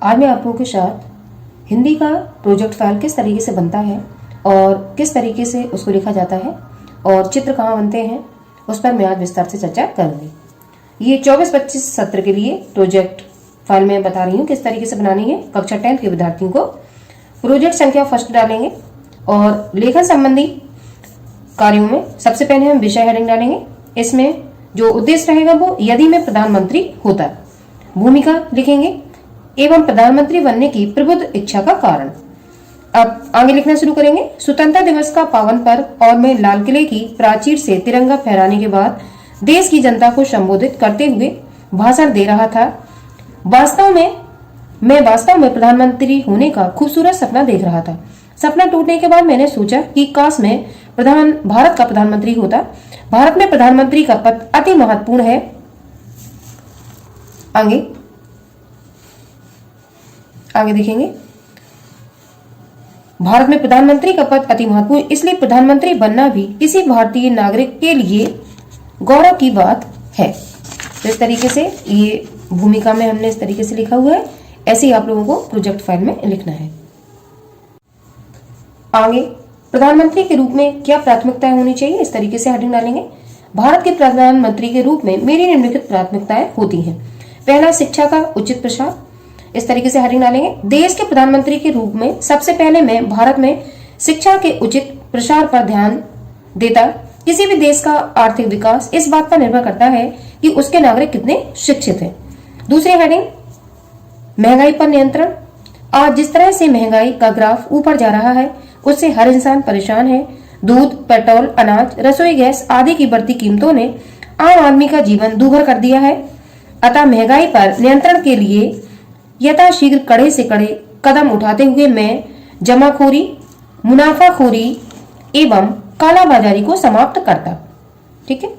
आज मैं आप लोगों के साथ हिंदी का प्रोजेक्ट फाइल किस तरीके से बनता है और किस तरीके से उसको लिखा जाता है और चित्र कहाँ बनते हैं उस पर मैं आज विस्तार से चर्चा करूंगी। ये 24-25 सत्र के लिए प्रोजेक्ट फाइल में बता रही हूँ किस तरीके से बनानी है। कक्षा 10 के विद्यार्थियों को प्रोजेक्ट संख्या फर्स्ट डालेंगे और लेखन संबंधी कार्यों में सबसे पहले हम विषय हेडिंग डालेंगे। इसमें जो उद्देश्य रहेगा वो यदि मैं प्रधानमंत्री होता, भूमिका लिखेंगे एवं प्रधानमंत्री बनने की प्रबुद्ध इच्छा का कारण। अब आगे लिखना शुरू करेंगे। स्वतंत्रता दिवस का पावन पर्व और मैं लाल किले की प्राचीर से तिरंगा फहराने के बाद देश की जनता को संबोधित करते हुए भाषण दे रहा था। वास्तव में प्रधानमंत्री होने का खूबसूरत सपना देख रहा था। सपना टूटने के बाद मैंने सोचा कि काश मैं भारत का प्रधानमंत्री होता। भारत में प्रधानमंत्री का पद अति महत्वपूर्ण है। आगे देखेंगे। भारत में प्रधानमंत्री का पद अति महत्वपूर्ण, इसलिए प्रधानमंत्री बनना भी किसी भारतीय नागरिक के लिए गौरव की बात है। तो इस तरीके से ये भूमिका में हमने इस तरीके से लिखा हुआ है। ऐसे ही आप लोगों को प्रोजेक्ट फाइल में लिखना है। आगे प्रधानमंत्री के रूप में क्या प्राथमिकताएं होनी चाहिए, इस तरीके से हेडिंग डालेंगे। भारत के प्रधानमंत्री के रूप में मेरी निम्नलिखित प्राथमिकताएं होती हैं। पहला, शिक्षा का उचित प्रसार, इस तरीके से हेडिंग डालेंगे। देश के प्रधानमंत्री के रूप में सबसे पहले मैं भारत में शिक्षा के उचित प्रसार पर ध्यान देता। किसी भी देश का आर्थिक विकास इस बात पर निर्भर करता है कि उसके नागरिक कितने शिक्षित हैं। दूसरी हेडिंग, महंगाई पर नियंत्रण। आज जिस तरह से महंगाई का ग्राफ ऊपर जा रहा है उससे हर इंसान परेशान है। दूध, पेट्रोल, अनाज, रसोई गैस आदि की बढ़ती कीमतों ने आम आदमी का जीवन दूभर कर दिया है। अतः महंगाई पर नियंत्रण के लिए यथाशीघ्र कड़े से कड़े कदम उठाते हुए मैं जमाखोरी, मुनाफाखोरी एवं कालाबाजारी को समाप्त करता। ठीक है।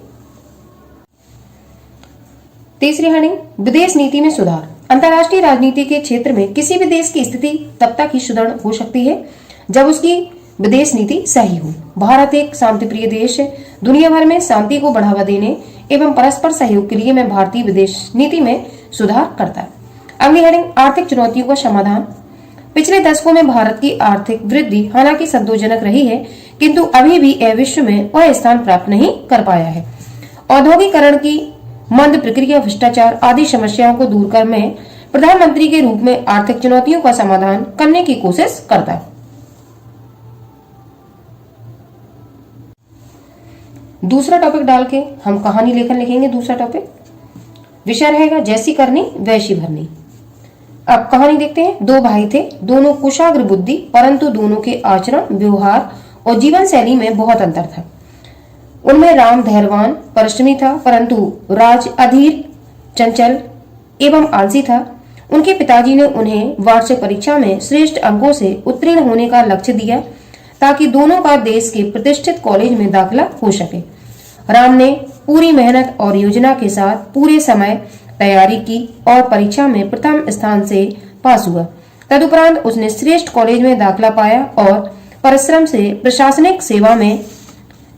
तीसरी हेडिंग, विदेश नीति में सुधार। अंतर्राष्ट्रीय राजनीति के क्षेत्र में किसी भी देश की स्थिति तब तक ही सुदृढ़ हो सकती है जब उसकी विदेश नीति सही हो। भारत एक शांतिप्रिय देश है। दुनिया भर में शांति को बढ़ावा देने एवं परस्पर सहयोग के लिए मैं भारतीय विदेश नीति में सुधार करता। अगली हेडिंग, आर्थिक चुनौतियों का समाधान। पिछले दशकों में भारत की आर्थिक वृद्धि हालांकि संतोषजनक रही है, किंतु अभी भी यह विश्व में वह स्थान प्राप्त नहीं कर पाया है। औद्योगिकरण की मंद प्रक्रिया, भ्रष्टाचार आदि समस्याओं को दूर कर मैं प्रधानमंत्री के रूप में आर्थिक चुनौतियों का समाधान करने की कोशिश करता। दूसरा टॉपिक डाल के हम कहानी लेखन लिखेंगे। दूसरा टॉपिक विषय रहेगा जैसी करनी वैसी भरनी। अब कहानी देखते हैं। दो भाई थे, दोनों कुशाग्र बुद्धि, परंतु दोनों के आचरण, व्यवहार और जीवन शैली में बहुत अंतर था। उनमें राम धैर्यवान परिश्रमी था, परंतु राज अधीर, चंचल एवं आलसी था। उनके पिताजी ने उन्हें वार्षिक परीक्षा में श्रेष्ठ अंकों से उत्तीर्ण होने का लक्ष्य दिया ताकि दोनों का देश के प्रतिष्ठित कॉलेज में दाखिला हो सके। राम ने पूरी मेहनत और योजना के साथ पूरे समय तैयारी की और परीक्षा में प्रथम स्थान से पास हुआ। तदुपरांत उसने श्रेष्ठ कॉलेज में दाखिला पाया और परिश्रम से प्रशासनिक सेवा में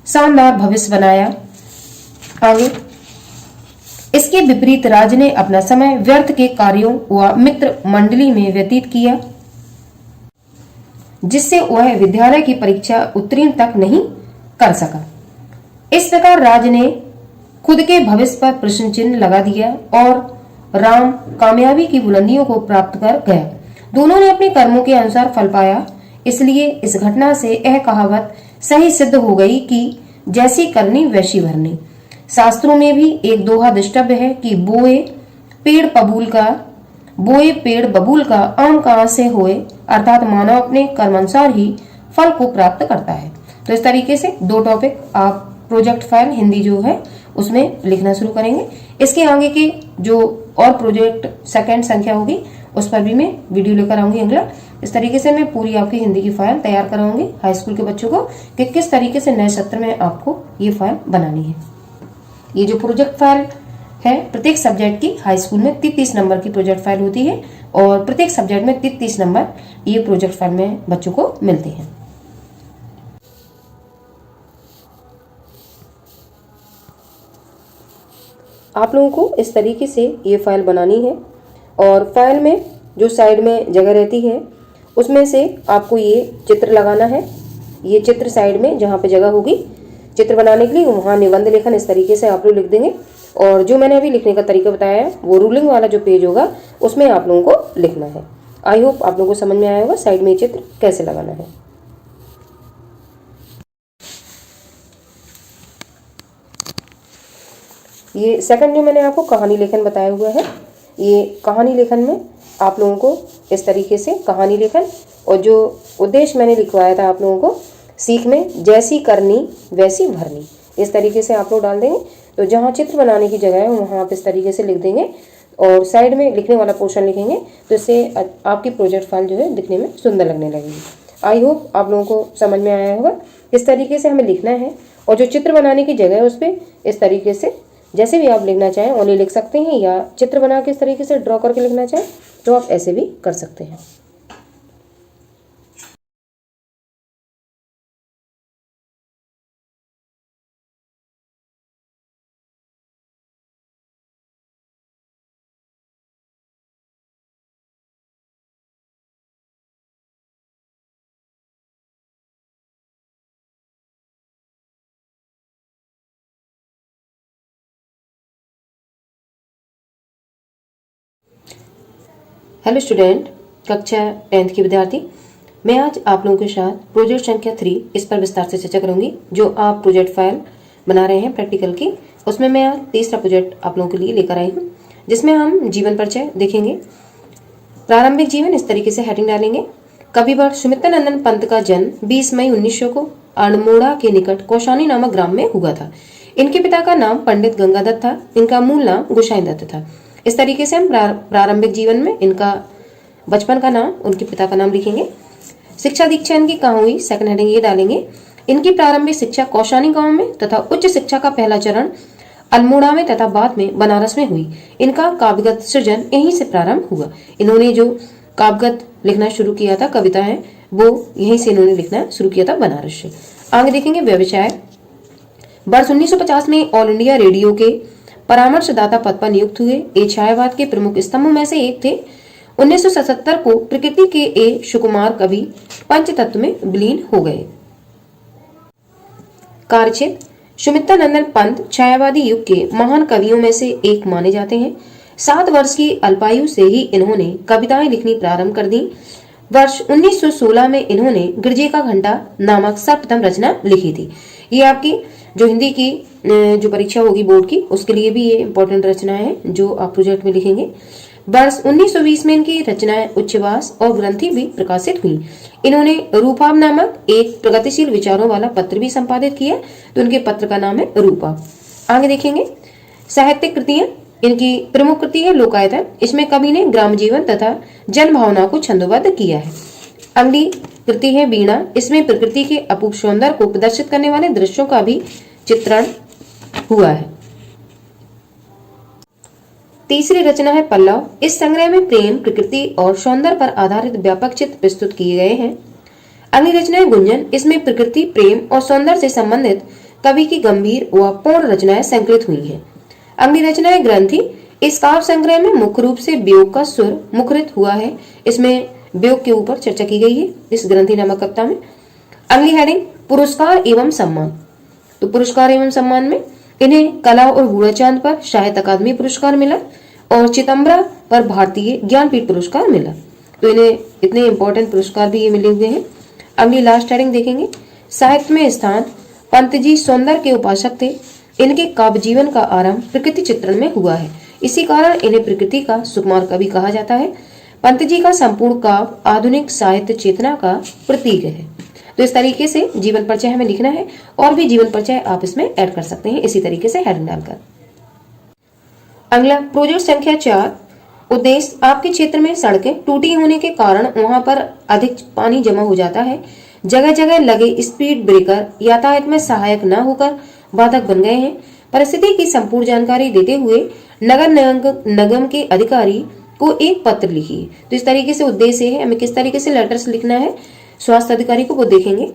शानदार भविष्य बनाया। आगे, इसके विपरीत राज ने अपना समय व्यर्थ के कार्यों व मित्र मंडली में व्यतीत किया, जिससे वह विद्यालय की परीक्षा उत्तीर्ण तक नहीं कर सका। इस प्रकार राज ने खुद के भविष्य पर प्रश्न चिन्ह लगा दिया और राम कामयाबी की बुलंदियों को प्राप्त कर गया। दोनों ने अपने कर्मों के अनुसार फल पाया। इसलिए इस घटना से यह कहावत सही सिद्ध हो गई कि जैसी करनी वैसी भरनी। शास्त्रों में भी एक दोहा दृष्टव्य है कि बोए पेड़ बबूल का आम कहाँ से होए, अर्थात मानव अपने कर्मानुसार ही फल को प्राप्त करता है। तो इस तरीके से दो टॉपिक आप प्रोजेक्ट फाइल हिंदी जो है उसमें लिखना शुरू करेंगे। इसके आगे के जो और प्रोजेक्ट सेकंड संख्या होगी उस पर भी मैं वीडियो लेकर आऊंगी अगला। इस तरीके से मैं पूरी आपकी हिंदी की फाइल तैयार कराऊंगी हाई स्कूल के बच्चों को कि किस तरीके से नए सत्र में आपको ये फाइल बनानी है। ये जो प्रोजेक्ट फाइल है प्रत्येक सब्जेक्ट की हाई स्कूल में 30 नंबर की प्रोजेक्ट फाइल होती है और प्रत्येक सब्जेक्ट में 30 नंबर ये प्रोजेक्ट फाइल में बच्चों को मिलते हैं। आप लोगों को इस तरीके से ये फाइल बनानी है और फाइल में जो साइड में जगह रहती है उसमें से आपको ये चित्र लगाना है। ये चित्र साइड में जहाँ पे जगह होगी चित्र बनाने के लिए वहाँ निबंध लेखन इस तरीके से आप लोग लिख देंगे। और जो मैंने अभी लिखने का तरीका बताया है वो रूलिंग वाला जो पेज होगा उसमें आप लोगों को लिखना है। आई होप आप लोगों को समझ में आया होगा साइड में ये चित्र कैसे लगाना है। ये सेकंड जो मैंने आपको कहानी लेखन बताया हुआ है, ये कहानी लेखन में आप लोगों को इस तरीके से कहानी लेखन और जो उद्देश्य मैंने लिखवाया था आप लोगों को सीख में जैसी करनी वैसी भरनी, इस तरीके से आप लोग डाल देंगे। तो जहाँ चित्र बनाने की जगह है वहाँ आप इस तरीके से लिख देंगे और साइड में लिखने वाला पोर्शन लिखेंगे, तो इससे आपकी प्रोजेक्ट फाइल जो है दिखने में सुंदर लगने लगेगी। आई होप आप लोगों को समझ में आया होगा किस तरीके से हमें लिखना है। और जो चित्र बनाने की जगह है उस पर इस तरीके से जैसे भी आप लिखना चाहें ओनली लिख सकते हैं, या चित्र बना के इस तरीके से ड्रॉ करके लिखना चाहें तो आप ऐसे भी कर सकते हैं। हेलो स्टूडेंट, कक्षा 10th के विद्यार्थी, मैं आज आप लोगों के साथ प्रोजेक्ट संख्या 3 इस पर विस्तार से चर्चा करूंगी। जो आप प्रोजेक्ट फाइल बना रहे हैं प्रैक्टिकल की, उसमें मैं आज तीसरा प्रोजेक्ट आप लोगों के लिए लेकर आई हूं, जिसमें हम जीवन परिचय देखेंगे। प्रारंभिक जीवन इस तरीके से हेडिंग डालेंगे। कविवर सुमित्रानंदन पंत का जन्म 20 मई 1900 को अल्मोड़ा के निकट कौशानी नामक ग्राम में हुआ था। इनके पिता का नाम पंडित गंगादत्त था। इनका मूल नाम गोसाई दत्त था। इस तरीके से हम प्रारंभिक जीवन में इनका बचपन का नाम, उनके पिता का नाम लिखेंगे। शिक्षा दीक्षा इनकी कहाँ हुई, सेकंड हेडिंग ये डालेंगे। इनकी प्रारंभिक शिक्षा कौशानी गांव में तथा उच्च शिक्षा का पहला चरण अल्मोड़ा में तथा बाद में बनारस में हुई। इनका काव्यगत सृजन यहीं से प्रारंभ हुआ। इन्होंने जो काव्यगत लिखना शुरू किया था, कविता है, वो यहीं से इन्होंने लिखना शुरू किया था, बनारस से। आगे देखेंगे व्यवसाय। वर्ष 1950 में ऑल इंडिया रेडियो के परामर्शदाता पद पर नियुक्त हुए। ये छायावाद के प्रमुख स्तंभों में से एक थे। 1977 को प्रकृति के ए सुकुमार कवि पंचतत्व में विलीन हो गए। कार्यक्षेत्र। सुमित्रानंदन पंत छायावादी युग के महान कवियों में से एक माने जाते हैं। 7 वर्ष की अल्पायु से ही इन्होंने कविताएं लिखनी प्रारंभ कर दी। वर्ष 1916 में इन्होंने गिरजे का घंटा नामक सर्वप्रथम रचना लिखी थी। ये आपकी जो हिंदी की जो परीक्षा होगी बोर्ड की, उसके लिए भी ये इंपॉर्टेंट रचनाएं हैं जो आप प्रोजेक्ट में लिखेंगे। वर्ष 1920 में इनकी रचनाएं उच्छ्वास और ग्रंथि भी प्रकाशित हुई। इन्होंने रूपाब नामक एक प्रगतिशील विचारों वाला पत्र भी संपादित किया, तो उनके पत्र का नाम है रूपाब। आगे देखेंगे साहित्यिक कृतियां। इनकी प्रमुख कृति है लोकायतन। इसमें कवि ने ग्राम जीवन तथा जन भावना को छंदोबद्ध किया है। अगली कृति है वीणा। इसमें प्रकृति के अपूर्व सौंदर्य को प्रदर्शित करने वाले दृश्यों का भी चित्रण हुआ है। तीसरी रचना है पल्लव। इस संग्रह में प्रेम, प्रकृति और सौंदर्य पर आधारित व्यापक चित्र प्रस्तुत किए गए हैं। अगली रचना है गुंजन। इसमें प्रकृति, प्रेम और सौंदर्य से संबंधित कवि की गंभीर व पूर्ण रचनाएं संकलित हुई हैं। अगली रचना है ग्रंथि। इस काव्य संग्रह में मुख्य रूप से वियोग का सुर मुखरित हुआ है। इसमें वियोग के ऊपर चर्चा की गई है इस ग्रंथि नामक कविता में। अगली हेडिंग पुरस्कार एवं सम्मान। तो पुरस्कार एवं सम्मान में इन्हें कला और गुणाचांद पर साहित्य अकादमी पुरस्कार मिला और चिदंबरा पर भारतीय ज्ञानपीठ पुरस्कार मिला। तो इन्हें इतने इंपॉर्टेंट पुरस्कार भी ये मिले हुए हैं। अगली लास्ट हेडिंग देखेंगे साहित्य में स्थान। पंत जी सौंदर्य के उपासक थे। इनके काव्य जीवन का आरंभ प्रकृति चित्रण में हुआ है। इसी कारण इन्हें प्रकृति का सुकुमार कवि कहा जाता है। पंत जी का संपूर्ण काव्य आधुनिक साहित्य चेतना का प्रतीक है। तो इस तरीके से जीवन परिचय हमें लिखना है और भी जीवन परिचय आप इसमें ऐड कर सकते हैं इसी तरीके से हेडिंग डालकर। अगला प्रोजेक्ट संख्या 4। उद्देश्य। आपके क्षेत्र में सड़कें टूटी होने के कारण वहां पर अधिक पानी जमा हो जाता है। जगह जगह लगे स्पीड ब्रेकर यातायात में सहायक न होकर बाधक बन गए हैं। परिस्थिति की संपूर्ण जानकारी देते हुए नगर निगम के अधिकारी को एक पत्र लिखिए। तो इस तरीके से उद्देश्य है, हमें किस तरीके से लेटर्स लिखना है स्वास्थ्य अधिकारी को वो देखेंगे।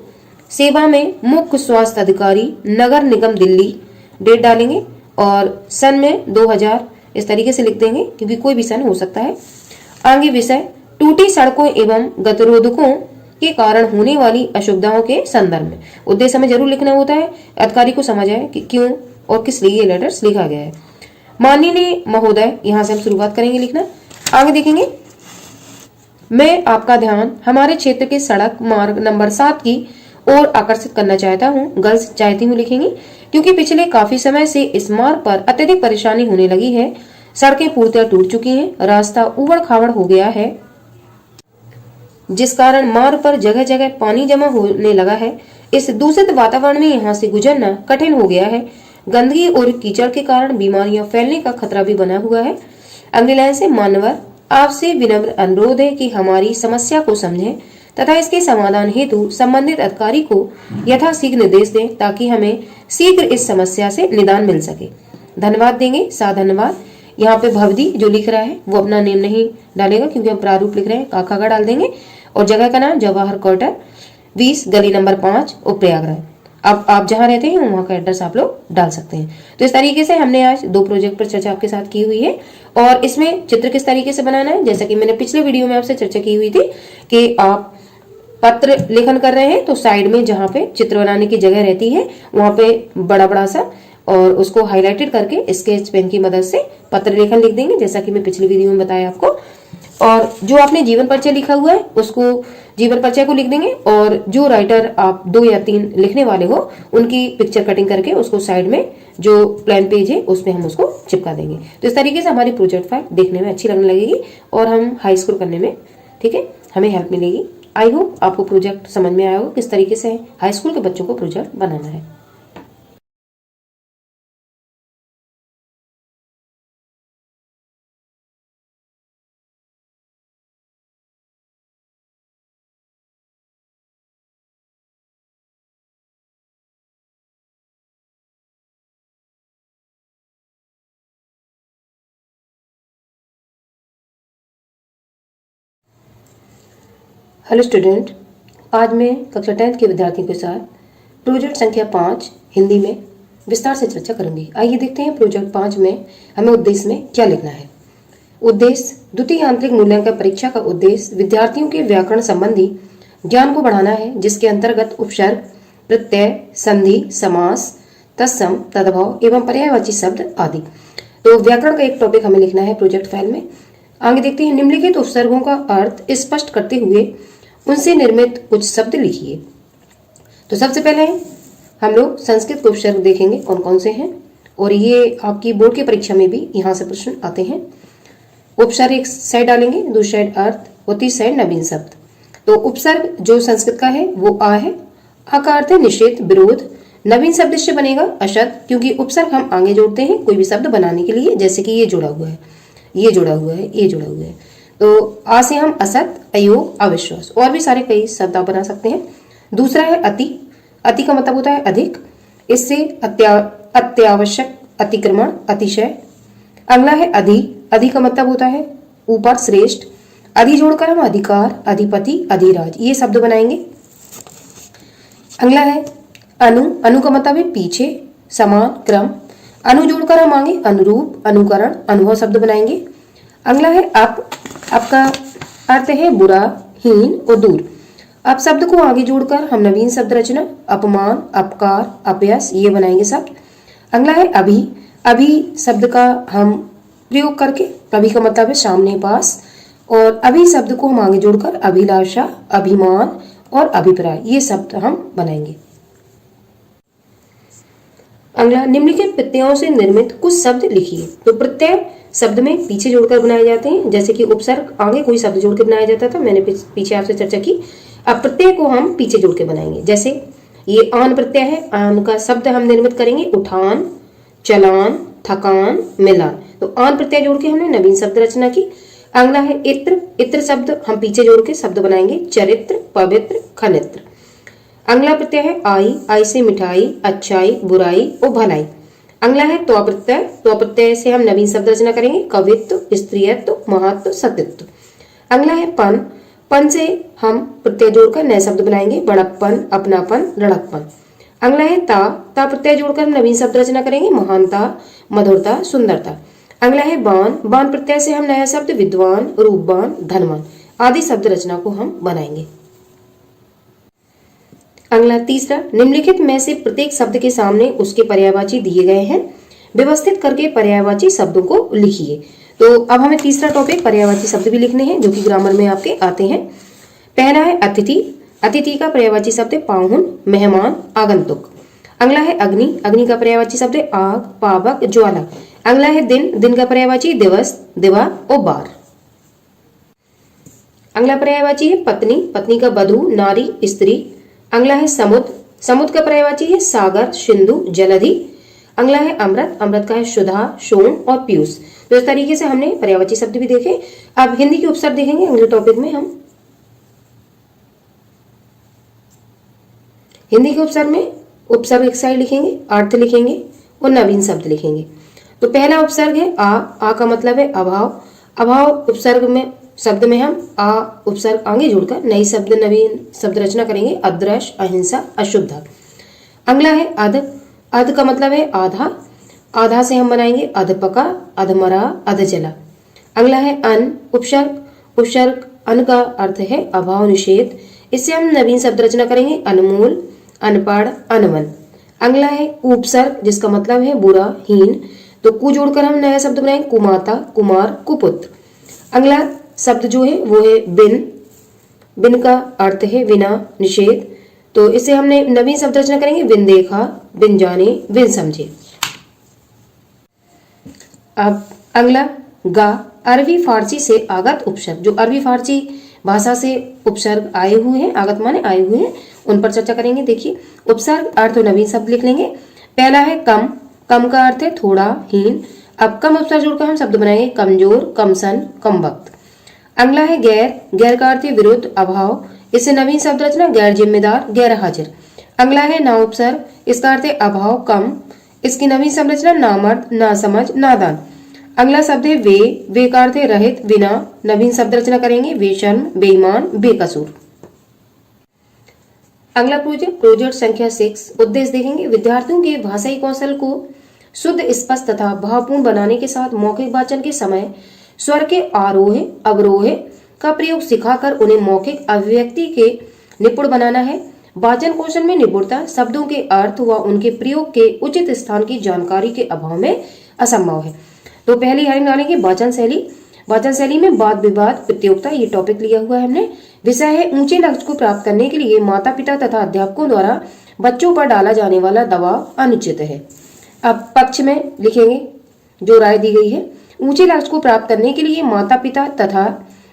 सेवा में मुख्य स्वास्थ्य अधिकारी नगर निगम दिल्ली, डेट डालेंगे और सन में 2000 इस तरीके से लिख देंगे क्योंकि कोई भी सन हो सकता है। आगे विषय टूटी सड़कों एवं गतिरोधकों के कारण होने वाली असुविधाओं के संदर्भ में। उद्देश्य हमें जरूर लिखना होता है, अधिकारी को समझ आए कि क्यों और किस लिए ये लेटर्स लिखा गया है। माननीय महोदय, यहाँ से हम शुरुआत करेंगे लिखना। आगे देखेंगे, मैं आपका ध्यान हमारे क्षेत्र के सड़क मार्ग नंबर 7 की ओर आकर्षित करना चाहता हूँ। गर्ल्स चाहती हूँ लिखेंगी, क्योंकि पिछले काफी समय से इस मार्ग पर अत्यधिक परेशानी होने लगी है। सड़कें पूर्णतः टूट चुकी हैं, रास्ता उबड़ खाबड़ हो गया है, जिस कारण मार्ग पर जगह जगह पानी जमा होने लगा है। इस दूषित वातावरण में यहाँ से गुजरना कठिन हो गया है। गंदगी और कीचड़ के कारण बीमारियां फैलने का खतरा भी बना हुआ है। अगली लाइन से, मानवर, आपसे विनम्र अनुरोध है कि हमारी समस्या को समझें तथा इसके समाधान हेतु संबंधित अधिकारी को यथाशीघ्र निर्देश दें, ताकि हमें शीघ्र इस समस्या से निदान मिल सके। धन्यवाद देंगे, धन्यवाद। यहाँ पे भवदी जो लिख रहा है वो अपना नेम नहीं डालेगा, क्योंकि हम प्रारूप लिख रहे हैं, काका का डाल देंगे। और जगह का नाम जवाहर क्वार्टर 20 गली नंबर 5 और प्रयागराज। अब आप जहां रहते हैं वहां का एड्रेस आप लोग डाल सकते हैं। तो इस तरीके से हमने आज 2 प्रोजेक्ट पर चर्चा आपके साथ की हुई है। और इसमें चित्र किस तरीके से बनाना है, जैसा कि मैंने पिछले वीडियो में आपसे चर्चा की हुई थी कि आप पत्र लेखन कर रहे हैं तो साइड में जहां पे चित्र बनाने की जगह रहती है वहां पे बड़ा बड़ा सा और उसको हाईलाइटेड करके स्केच पेन की मदद से पत्र लेखन लिख देंगे, जैसा कि मैं पिछली वीडियो में बताया आपको। और जो आपने जीवन परिचय लिखा हुआ है उसको जीवन परिचय को लिख देंगे, और जो राइटर आप 2 या 3 लिखने वाले हो उनकी पिक्चर कटिंग करके उसको साइड में जो प्लान पेज है उसमें हम उसको चिपका देंगे। तो इस तरीके से हमारी प्रोजेक्ट फाइल देखने में अच्छी लगने लगेगी और हम हाई स्कोर करने में, ठीक है, हमें हेल्प मिलेगी। आई होप आपको प्रोजेक्ट समझ में आया हो किस तरीके से हाई स्कूल के बच्चों को प्रोजेक्ट बनाना है। हेलो स्टूडेंट, आज मैं कक्षा 10th के विद्यार्थियों के साथ प्रोजेक्ट संख्या 5 हिंदी में विस्तार से चर्चा करूंगी। आइए देखते हैं प्रोजेक्ट 5 में हमें उद्देश्य में क्या लिखना है। उद्देश्य, द्वितीय आंतरिक मूल्यांकन परीक्षा का उद्देश्य विद्यार्थियों के व्याकरण संबंधी ज्ञान को बढ़ाना है, जिसके अंतर्गत उपसर्ग, प्रत्यय, संधि, समास, तत्सम, तद्भव एवं पर्यायवाची शब्द आदि। तो व्याकरण का एक टॉपिक हमें लिखना है प्रोजेक्ट फाइल में। आगे देखते हैं, निम्नलिखित उपसर्गों का अर्थ स्पष्ट करते हुए उनसे निर्मित कुछ शब्द लिखिए। तो सबसे पहले हम लोग संस्कृत के उपसर्ग देखेंगे कौन कौन से हैं, और ये आपकी बोर्ड की परीक्षा में भी यहाँ से प्रश्न आते हैं। उपसर्ग एक साइड डालेंगे, दूसरी साइड अर्थ और तीसरी साइड नवीन शब्द। तो उपसर्ग जो संस्कृत का है वो आ है। आ का अर्थ है निषेध, विरोध। नवीन शब्द से बनेगा अशत, क्योंकि उपसर्ग हम आगे जोड़ते हैं कोई भी शब्द बनाने के लिए, जैसे कि ये जुड़ा हुआ है, ये जुड़ा हुआ है, ये जुड़ा हुआ है। तो आ से हम असत, अयोग, अविश्वास और भी सारे कई शब्द आप बना सकते हैं। दूसरा है अति। अति का मतलब होता है अधिक, इससे अत्यावश्यक, अतिक्रमण, अतिशय। अगला है अधि। अधि का मतलब होता है ऊपर, श्रेष्ठ। अधि जोड़कर हम अधिकार, अधिपति, अधिराज ये शब्द बनाएंगे। अगला है अनु। अनु का मतलब है पीछे, समान, क्रम। अनु जोड़कर हम आगे अनुरूप, अनुकरण, अनुभव शब्द बनाएंगे। अगला है अप। अप का अर्थ है बुरा, हीन और दूर। अब शब्द को आगे जोड़कर हम नवीन शब्द रचना, अपमान, अपकार, अपयश ये बनाएंगे शब्द। अगला है अभी। अभी शब्द का हम प्रयोग करके, अभी का मतलब है सामने, पास, और अभी शब्द को हम आगे जोड़कर अभिलाषा, अभिमान और अभिप्राय ये शब्द हम बनाएंगे। अगला, निम्नलिखित प्रत्ययों से निर्मित कुछ शब्द लिखिए। तो प्रत्यय शब्द में पीछे जोड़कर बनाए जाते हैं, जैसे कि उपसर्ग आगे कोई शब्द जोड़ के बनाया जाता था, मैंने पीछे आपसे चर्चा की। अब प्रत्यय को हम पीछे जोड़ के बनाएंगे, जैसे ये आन प्रत्यय है। आन का शब्द हम निर्मित करेंगे उठान, चलान, थकान, मिलान। तो आन प्रत्यय जोड़ के हमने नवीन शब्द रचना की। अगला है इत्र। इत्र शब्द हम पीछे जोड़ के शब्द बनाएंगे चरित्र, पवित्र, खनित्र। अगला प्रत्यय है आई। आई से मिठाई, अच्छाई, बुराई और भलाई। अगला है त्व प्रत्यय। त्व प्रत्यय से हम नवीन शब्द रचना करेंगे कवित्व, स्त्रीयत्व, महत्व, सतित्व। अगला है पन। पन से हम प्रत्यय जोड़कर नए शब्द बनाएंगे बड़प्पन, अपनापन, लड़कपन। अगला है ता। ता प्रत्यय जोड़कर नवीन शब्द रचना करेंगे महानता, मधुरता, सुंदरता। अगला है बान। बान प्रत्यय से हम नया शब्द विद्वान, रूपवान, धनवान आदि शब्द रचना को हम बनाएंगे। अगला तीसरा, निम्नलिखित में से प्रत्येक शब्द के सामने उसके पर्यायवाची दिए गए हैं, व्यवस्थित करके पर्यायवाची शब्दों को लिखिए। तो अब हमें तीसरा टॉपिक पर्यायवाची शब्द भी लिखने हैं जो कि ग्रामर में आपके आते हैं। पहला है अतिथि। अतिथि का पर्यायवाची शब्द है पाहुन, मेहमान, आगंतुक। अगला है अग्नि। अग्नि का पर्यायवाची शब्द है आग, पावक, ज्वाला। अगला है दिन। दिन का पर्यायवाची दिवस, दिवा और बार। अगला पर्यायवाची है पत्नी। पत्नी का वधु, नारी, स्त्री। अगला है समुद्र। समुद्र का पर्यायवाची है सागर, सिंधु, जलधि। अगला है अमृत। अमृत का है सुधा, सोम और पीयूष। तो इस तरीके से हमने पर्यायवाची शब्द भी देखे। अब हिंदी के उपसर्ग देखेंगे अगले टॉपिक में। हम हिंदी के उपसर्ग में उपसर्ग एक साइड लिखेंगे, अर्थ लिखेंगे और नवीन शब्द लिखेंगे। तो पहला उपसर्ग है आ। आ का मतलब है अभाव। अभाव उपसर्ग में शब्द में हम आ उपसर्ग आगे जोड़कर नई शब्द नवीन शब्द रचना करेंगे। अदृश्य, अहिंसा, अशुद्ध। अगला है अध। अध का मतलब है आधा। आधा से हम बनाएंगे अधपका, अधमरा, अधजला। अगला है अन। उपसर्ग। उपसर्ग अन का अर्थ है अभाव, निषेध। इससे हम नवीन शब्द रचना करेंगे अनमोल, अनपढ़, अनवन। अगला है उपसर्ग जिसका मतलब है बुरा, हीन। तो कु जोड़कर हम नया शब्द बनाएंगे कुमाता, कुमार, कुपुत्र। अगला शब्द जो है वो है बिन। बिन का अर्थ है बिना, निषेध। तो इसे हमने नवीन शब्द रचना करेंगे बिन देखा, बिन जाने, बिन समझे। अब अगला गा। अरबी फारसी से आगत उपसर्ग। जो अरबी फारसी भाषा से उपसर्ग आए हुए हैं, आगत माने आए हुए हैं, उन पर चर्चा करेंगे। देखिए उपसर्ग अर्थ और नवीन शब्द लिख लेंगे। पहला है कम। कम का अर्थ है थोड़ा, हीन। अब कम उपसर्ग जोड़कर हम शब्द बनाएंगे कमजोर, कमसन, कम वक्त। अगला है गैर। गैर का अर्थ है विरुद्ध, अभाव। इससे नवीन शब्द रचना गैर जिम्मेदार, गैर हाजिर। अगला है ना उपसर्ग। इसका अर्थ है अभाव, कम। इसकी नवीन शब्द रचना नामर्द, नासमझ, नादान। अगला शब्द है वे। वे का अर्थ है रहित, बिना। नवीन शब्द रचना करेंगे बेशर्म, बेईमान, बेकसूर। अगला प्रोजेक्ट संख्या 6। उद्देश्य देखेंगे विद्यार्थियों के भाषाई कौशल को शुद्ध, स्पष्ट तथा भावपूर्ण बनाने के साथ मौखिक वाचन के समय स्वर के आरोह अवरोह का प्रयोग सिखाकर उन्हें मौखिक अभिव्यक्ति के निपुण बनाना है। वाचन कौशल में निपुणता शब्दों के अर्थ व उनके प्रयोग के उचित स्थान की जानकारी के अभाव में असंभव है। तो पहली हेडिंग डालेंगे वाचन शैली। वाचन शैली में वाद विवाद, प्रतियोगिता, ये टॉपिक लिया हुआ है हमने। विषय है ऊंचे लक्ष्य को प्राप्त करने के लिए माता पिता तथा अध्यापकों द्वारा बच्चों पर डाला जाने वाला दबाव अनुचित है। अब पक्ष में लिखेंगे जो राय दी गई है। ऊंचे लक्ष्य को प्राप्त करने के लिए माता पिता तथा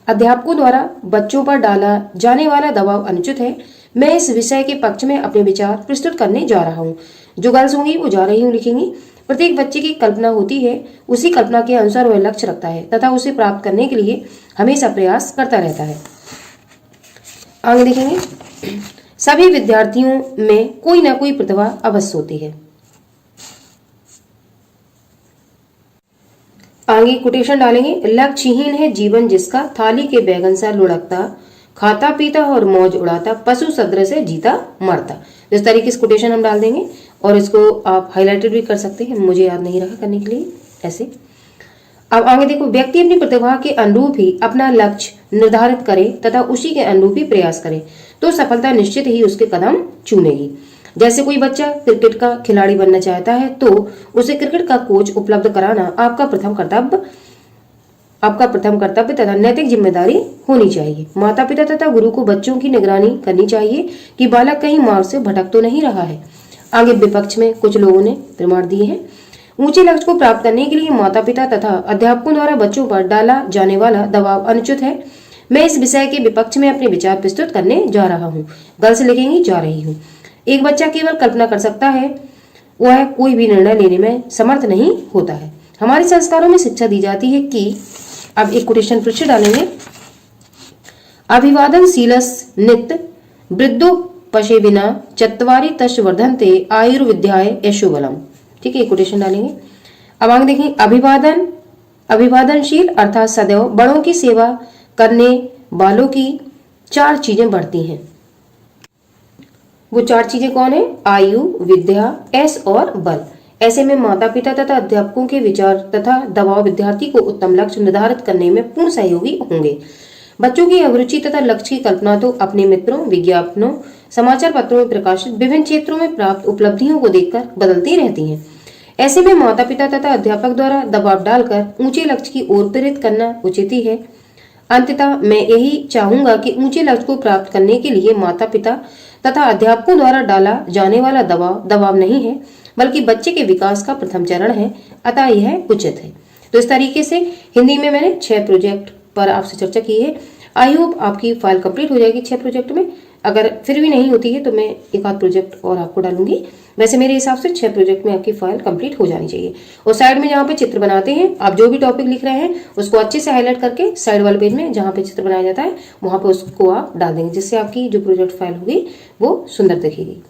अध्यापकों द्वारा बच्चों पर डाला जाने वाला दबाव अनुचित है। मैं इस विषय के पक्ष में अपने विचार प्रस्तुत करने जा रहा हूँ। जो गर्ल्स होंगी वो जा रही हूँ लिखेंगी। प्रत्येक बच्चे की कल्पना होती है, उसी कल्पना के अनुसार वह लक्ष्य रखता है तथा उसे प्राप्त करने के लिए हमेशा प्रयास करता रहता है। आगे देखेंगे सभी विद्यार्थियों में कोई ना कोई प्रतिभा अवश्य होती है। आगे कोटेशन डालेंगे लक्ष्यहीन है जीवन जिसका, थाली के बैगन सा लुढ़कता, खाता पीता और मौज उड़ाता, पशु सदृश से जीता मरता। इस तरीके से कोटेशन हम डाल देंगे और इसको आप हाईलाइटेड भी कर सकते हैं, मुझे याद नहीं रहा करने के लिए ऐसे। अब आगे देखो व्यक्ति अपनी प्रतिभा के अनुरूप ही अपना लक्ष्य निर्धारित करे तथा उसी के अनुरूप ही प्रयास करे तो सफलता निश्चित ही उसके कदम चूमेगी। जैसे कोई बच्चा क्रिकेट का खिलाड़ी बनना चाहता है तो उसे क्रिकेट का कोच उपलब्ध कराना आपका प्रथम कर्तव्य तथा नैतिक जिम्मेदारी होनी चाहिए। माता पिता तथा गुरु को बच्चों की निगरानी करनी चाहिए कि बालक कहीं मार्ग से भटक तो नहीं रहा है। आगे विपक्ष में कुछ लोगों ने प्रमाण दिए हैं। ऊंचे लक्ष्य को प्राप्त करने के लिए माता पिता तथा अध्यापकों द्वारा बच्चों पर डाला जाने वाला दबाव अनुचित है। मैं इस विषय के विपक्ष में अपने विचार प्रस्तुत करने जा रहा हूँ। गर्ल्स लिखेंगी जा रही हूँ। एक बच्चा केवल कल्पना कर सकता है, वह कोई भी निर्णय लेने में समर्थ नहीं होता है। हमारे संस्कारों में शिक्षा दी जाती है कि, अब एक कोटेशन पृष्ठ डालेंगे, अभिवादन शीलस नित्य वृद्धो पशे बिना चत्वारि तश वर्धन्ते आयुर्विद्याय यशोबलम। ठीक है, कोटेशन डालेंगे। अब आगे देखें अभिवादनशील अर्थात सदैव बड़ों की सेवा करने वालों की 4 चीजें बढ़ती हैं। वो 4 चीजें कौन है? आयु, विद्या, यश और बल। ऐसे में माता पिता तथा अध्यापकों के विचार तथा दबाव विद्यार्थी को उत्तम लक्ष्य निर्धारित करने में पूर्ण सहयोगी होंगे। बच्चों की अभिरुचि तथा लक्ष्य की कल्पना तो अपने मित्रों, विज्ञापनों, समाचार पत्रों में प्रकाशित विभिन्न क्षेत्रों में प्राप्त उपलब्धियों को देखकर बदलती रहती हैं। ऐसे में माता पिता तथा अध्यापक द्वारा दबाव डालकर ऊंचे लक्ष्य की ओर प्रेरित करना उचित ही है। अंततः मैं यही चाहूंगा कि ऊंचे लक्ष्य को प्राप्त करने के लिए माता पिता तथा अध्यापकों द्वारा डाला जाने वाला दबाव नहीं है, बल्कि बच्चे के विकास का प्रथम चरण है। अतः यह उचित है। तो इस तरीके से हिंदी में मैंने 6 प्रोजेक्ट पर आपसे चर्चा की है। आई होप आपकी फाइल कंप्लीट हो जाएगी 6 प्रोजेक्ट में। अगर फिर भी नहीं होती है तो मैं एक आध प्रोजेक्ट और आपको डालूंगी। वैसे मेरे हिसाब से 6 प्रोजेक्ट में आपकी फाइल कंप्लीट हो जानी चाहिए। और साइड में जहाँ पे चित्र बनाते हैं, आप जो भी टॉपिक लिख रहे हैं उसको अच्छे से हाईलाइट करके साइड वाले पेज में जहाँ पे चित्र बनाया जाता है वहां पे उसको आप डाल देंगे, जिससे आपकी जो प्रोजेक्ट फाइल होगी वो सुंदर दिखेगी।